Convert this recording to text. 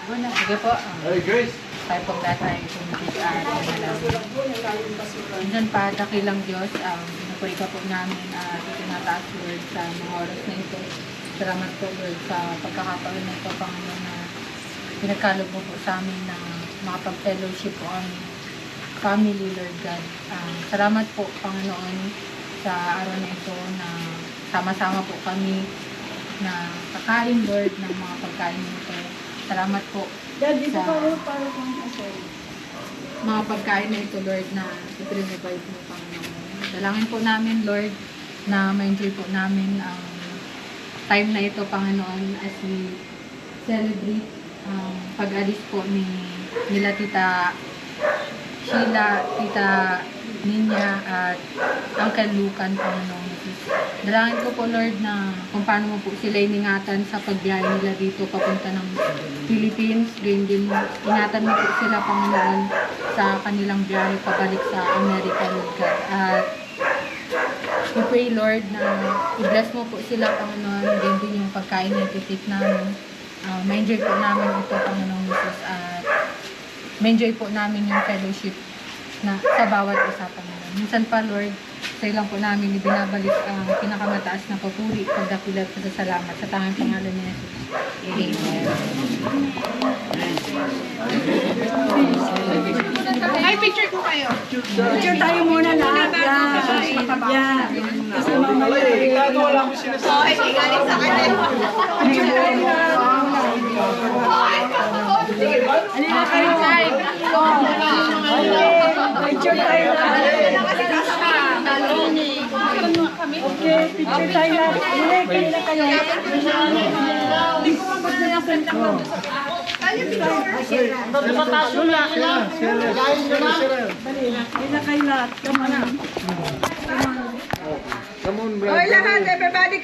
Sige po. Hey, Grace. Tayo po tatay kumitig at minsan pa, dakilang Diyos, pinupuri ka po namin at itinataas, Lord, sa mga oras na ito. Salamat po, Lord, sa pagkakataon na ito, Panginoon, na pinagkalog mo po sa amin na makapag-fellowship po ang family, Lord God. Salamat po, Panginoon, sa araw na ito na sama-sama po kami na kakain, Lord, ng mga pagkain nito. Salamat po sa mga pagkain na ito, Lord, na i-provide mo, Panginoon. Dalangin po namin, Lord, na ma-enjoy po namin ang time na ito, Panginoon, as we celebrate ang pag-alis po nila Tita Sheila, Tita Ninya, at Uncle Lucan, Panginoon. Dalangin ko po, Lord, na kung paano mo po sila iningatan sa pagbiyahe nila dito papunta ng Philippines. Ganyan din, ingatan mo po sila, Panginoon, sa kanilang biyahe pabalik sa Amerika, Lord God. At we pray, Lord, na i-bless mo po sila, Panginoon. Ganyan din yung pagkain na ititik namin. Ma-enjoy po namin ito, Panginoon Jesus. At ma-enjoy po namin yung fellowship na sa bawat isa, Panginoon. Minsan pa, Lord, sa ilang po namin ibinabalik ang pinakamataas na papuri, pagdakilat at salamat sa tanging pangalan ni Jesus. Amen. Ay, picture ko kayo. Picture tayo muna na. Yan. Kasi mamaya. Delikado, wala akong sinasabi. Ay, galing sa kanya. Picture tayo na. Halina kayo. Picture tayo na. Okay, picture tayo na. Halina kayo. Hindi ko mapagdalasan lang. Halina kayo lahat. Come on. Come on, brother. Hoy, lahat, everybody.